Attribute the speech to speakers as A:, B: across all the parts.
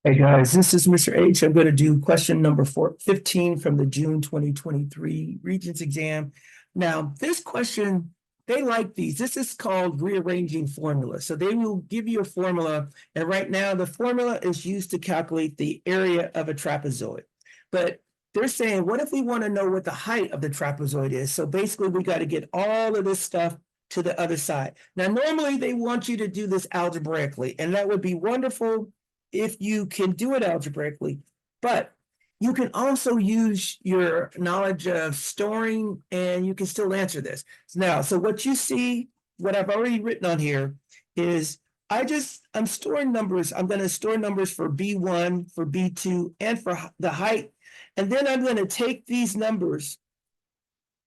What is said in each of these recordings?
A: Hey guys, this is Mr. H. I'm going to do question number 15 from the June 2023 Regents exam. Now, this question, they like these. This is called rearranging formula. So they will give you a formula, and right now the formula is used to calculate the area of a trapezoid. But they're saying, what if we want to know what the height of the trapezoid is? So basically, we got to get all of this stuff to the other side. Now, normally they want you to do this algebraically, and that would be wonderful if you can do it algebraically, but you can also use your knowledge of storing and you can still answer this. Now, so what you see, what I've already written on here is I'm storing numbers. I'm going to store numbers for B1, for B2, and for the height. And then I'm going to take these numbers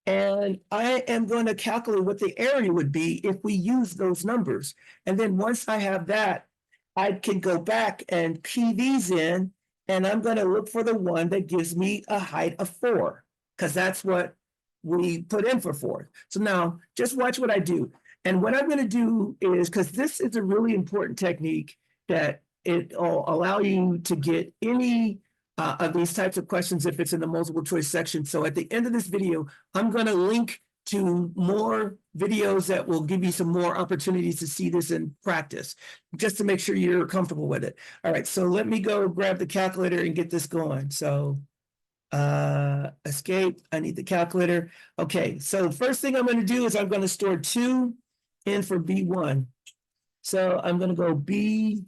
A: and I am going to calculate what the area would be if we use those numbers. And then once I have that, I can go back and key these in, and I'm going to look for the one that gives me a height of 4, because that's what we put in for 4. So now just watch what I do. And what I'm going to do is, because this is a really important technique that it'll allow you to get any of these types of questions if it's in the multiple choice section. So at the end of this video, I'm going to link to more videos that will give you some more opportunities to see this in practice, just to make sure you're comfortable with it. All right, so let me go grab the calculator and get this going. So escape, I need the calculator. Okay, so the first thing I'm going to do is I'm going to store 2 in for B1. So I'm going to go B,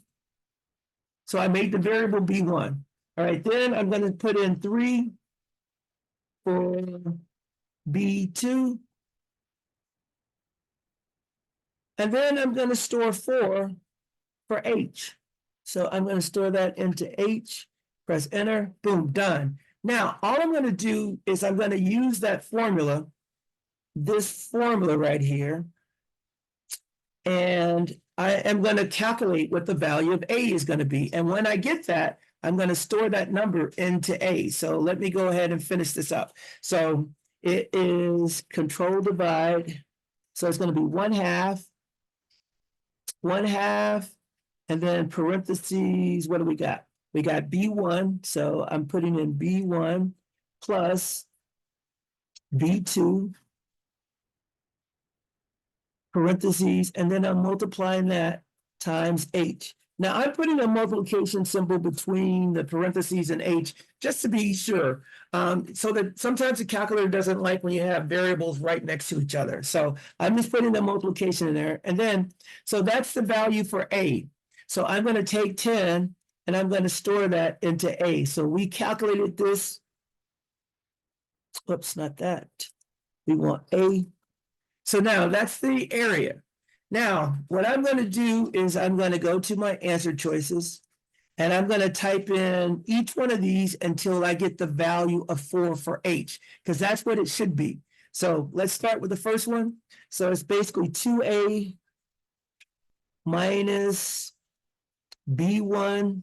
A: so I made the variable B1. All right, then I'm going to put in 3 for B2. And then I'm going to store 4 for H. So I'm going to store that into H, press enter, boom, done. Now, all I'm going to do is I'm going to use that formula, this formula right here, and I am going to calculate what the value of A is going to be. And when I get that, I'm going to store that number into A. So let me go ahead and finish this up. So it is control divide. So it's going to be 1/2, 1/2, and then parentheses, what do we got? We got B1, so I'm putting in B1 plus B2, parentheses, and then I'm multiplying that times H. Now I'm putting a multiplication symbol between the parentheses and H just to be sure. So that sometimes the calculator doesn't like when you have variables right next to each other. So I'm just putting the multiplication in there. And then, so that's the value for A. So I'm going to take 10 and I'm going to store that into A. So we calculated this. Oops, not that. We want A. So now that's the area. Now, what I'm going to do is I'm going to go to my answer choices and I'm going to type in each one of these until I get the value of 4 for H, because that's what it should be. So let's start with the first one. So it's basically 2A minus B1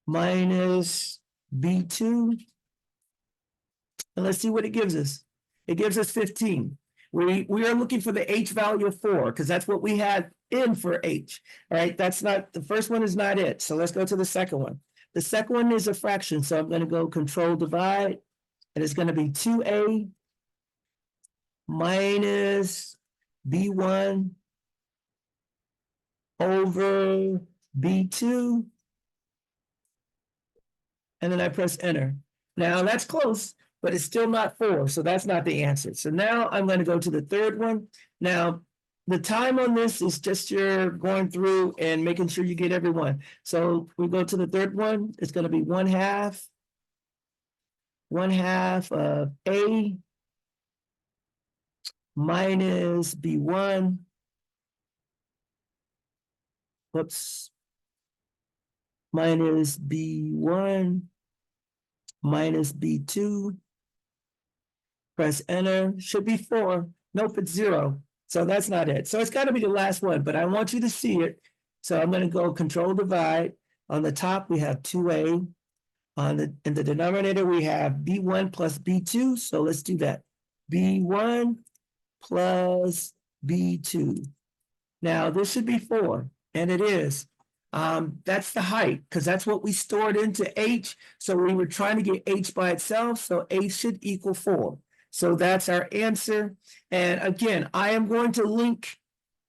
A: minus B2. And let's see what it gives us. It gives us 15. We are looking for the H value of 4 because that's what we had in for H. All right, that's not, the first one is not it. So let's go to the second one. The second one is a fraction. So I'm going to go control divide, and it's going to be 2A minus B1 over B2. And then I press enter. Now that's close, but it's still not 4, so that's not the answer. So now I'm going to go to the third one. Now, the time on this is just you're going through and making sure you get every one. So we go to the third one. It's going to be 1/2 of A minus B1. Whoops. Minus B1 minus B2. Press enter, should be 4. Nope, it's 0. So that's not it. So it's got to be the last one, but I want you to see it. So I'm going to go control divide. On the top, we have 2A. In the denominator, we have B1 plus B2. So let's do that. B1 plus B2. Now, this should be 4, and it is. That's the height, because that's what we stored into H. So we were trying to get H by itself, so H should equal 4. So that's our answer. And again, I am going to link,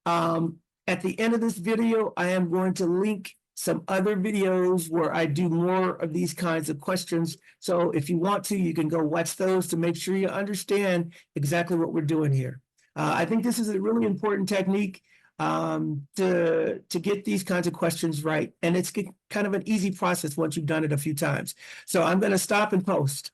A: at the end of this video, I am going to link some other videos where I do more of these kinds of questions. So if you want to, you can go watch those to make sure you understand exactly what we're doing here. I think this is a really important technique to get these kinds of questions right. And it's kind of an easy process once you've done it a few times. So I'm going to stop and post.